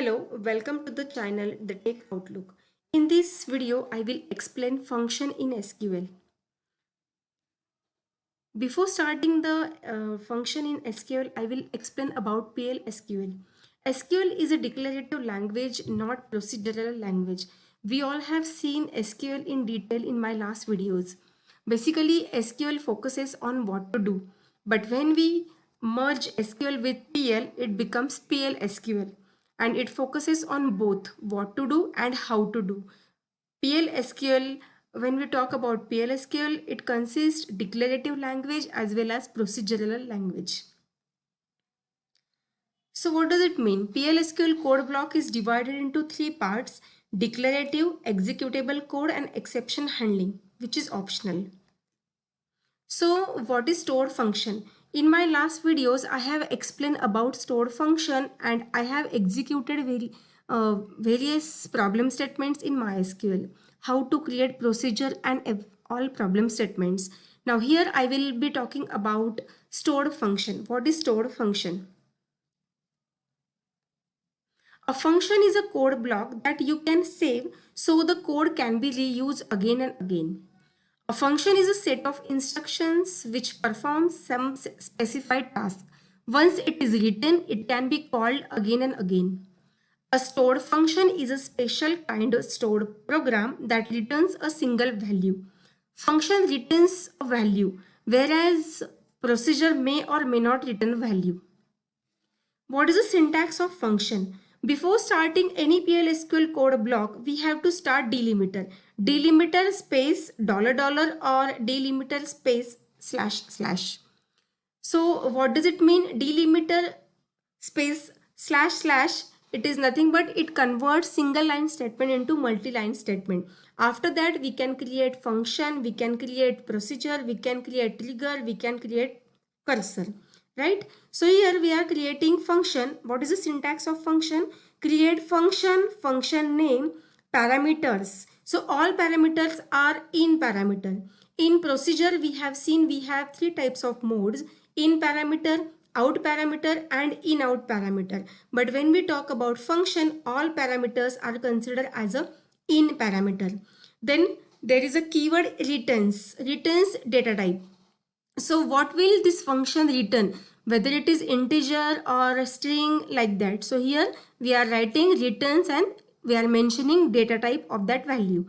Hello, welcome to the channel The Tech Outlook. In this video, I will explain function in SQL. Before starting the function in SQL, I will explain about PL/SQL. SQL is a declarative language, not procedural language. We all have seen SQL in detail in my last videos. Basically, SQL focuses on what to do. But when we merge SQL with PL, it becomes PL/SQL. And it focuses on both what to do and how to do. PL/SQL, when we talk about PL/SQL, it consists declarative language as well as procedural language. So what does it mean? PL/SQL code block is divided into three parts: declarative, executable code, and exception handling, which is optional. So what is stored function? In my last videos, I have explained about stored function and I have executed various problem statements in MySQL, how to create procedure and all problem statements. Now here I will be talking about stored function. What is stored function? A function is a code block that you can save so the code can be reused again and again. A function is a set of instructions which performs some specified task. Once it is written, it can be called again and again. A stored function is a special kind of stored program that returns a single value. Function returns a value, whereas procedure may or may not return value. What is the syntax of function? Before starting any PL/SQL code block, we have to start delimiter. Delimiter space $$ or delimiter space //. So what does it mean? Delimiter space //, it is nothing but it converts single line statement into multi-line statement. After that, we can create function, we can create procedure, we can create trigger, we can create cursor. Right? So here we are creating function. What is the syntax of function? Create function, function name, parameters. So all parameters are in parameter. In procedure, we have seen we have three types of modes: in parameter, out parameter, and in out parameter. But when we talk about function, all parameters are considered as a in parameter. Then there is a keyword returns data type. So what will this function return, whether it is integer or a string, like that. So here we are writing returns and we are mentioning data type of that value.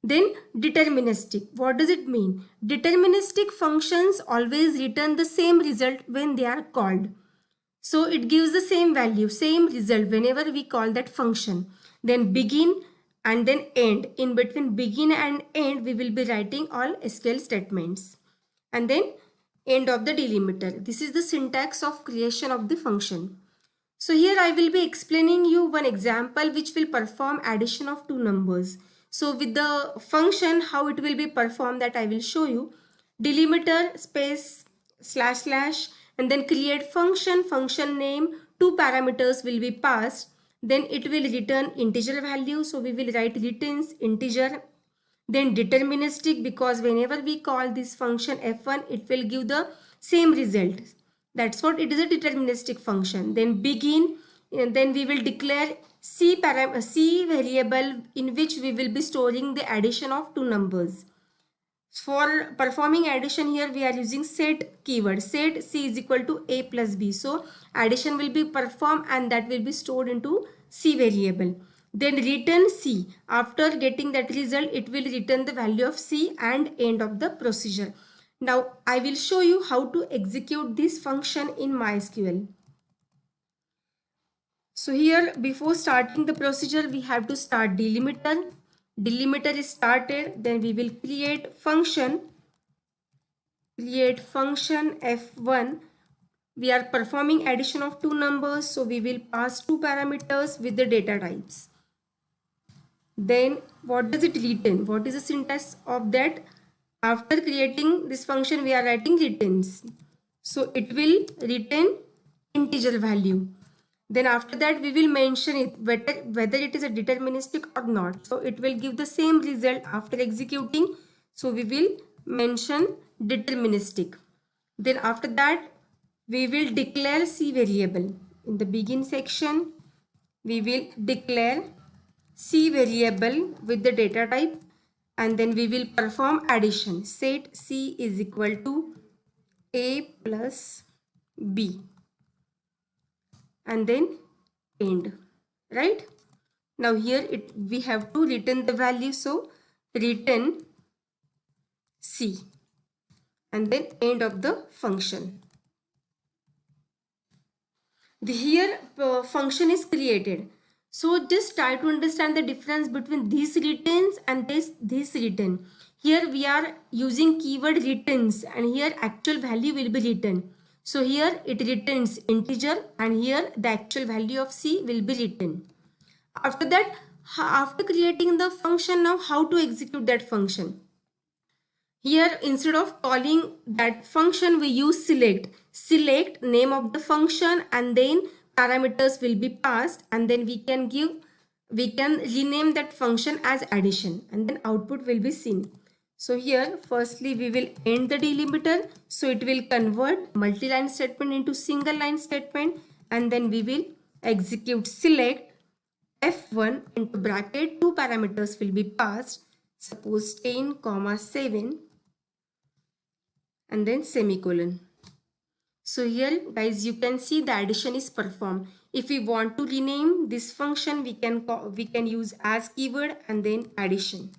Then deterministic. What does it mean? Deterministic functions always return the same result when they are called. So it gives the same value, same result whenever we call that function. Then begin and then end. In between begin and end, we will be writing all SQL statements. And then end of the delimiter. This is the syntax of creation of the function. So here I will be explaining you one example which will perform addition of two numbers. So with the function, how it will be performed, that I will show you. Delimiter space // and then create function, function name, two parameters will be passed. Then it will return integer value. So we will write returns integer. Then deterministic, because whenever we call this function f1, it will give the same result. That's what it is, a deterministic function. Then begin, and then we will declare C variable in which we will be storing the addition of two numbers. For performing addition, here we are using set keyword. Set C is equal to A plus B. So addition will be performed and that will be stored into C variable. Then return C. After getting that result, it will return the value of C and end of the procedure. Now I will show you how to execute this function in MySQL. So here, before starting the procedure, we have to start delimiter. Delimiter is started, then we will create function f1. We are performing addition of two numbers, so we will pass two parameters with the data types. Then what does it return? What is the syntax of that? After creating this function, we are writing returns. So it will return integer value. Then after that, we will mention it whether it is a deterministic or not. So it will give the same result after executing. So we will mention deterministic. Then after that, we will declare C variable in the begin section. we will declare C variable with the data type, and then we will perform addition. Set C is equal to A plus B, and then end, right? Now here we have to return the value, so return C, and then end of the function. Here function is created. So just try to understand the difference between these returns and this return. Here we are using keyword returns, and here actual value will be written. So here it returns integer, and here the actual value of C will be written. After that, after creating the function, now how to execute that function? Here, instead of calling that function, we use select. Select name of the function, and then parameters will be passed, and then we can rename that function as addition, and then output will be seen. So here, firstly, we will end the delimiter. So it will convert multi-line statement into single line statement, and then we will execute select F1 into bracket. Two parameters will be passed. Suppose 10, 7, and then semicolon. So here guys, you can see the addition is performed. If we want to rename this function, we can use as keyword and then addition.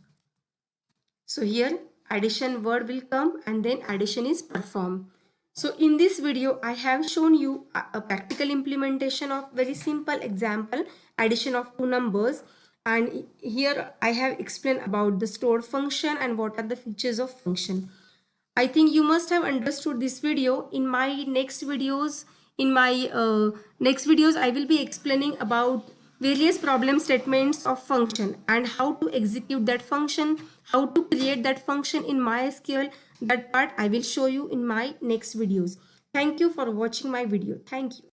So here addition word will come, and then addition is performed. So in this video, I have shown you a practical implementation of very simple example, addition of two numbers. And here I have explained about the stored function and what are the features of function. I think you must have understood this video. In my next videos, I will be explaining about various problem statements of function and how to execute that function, how to create that function in MySQL. That part I will show you in my next videos. Thank you for watching my video. Thank you.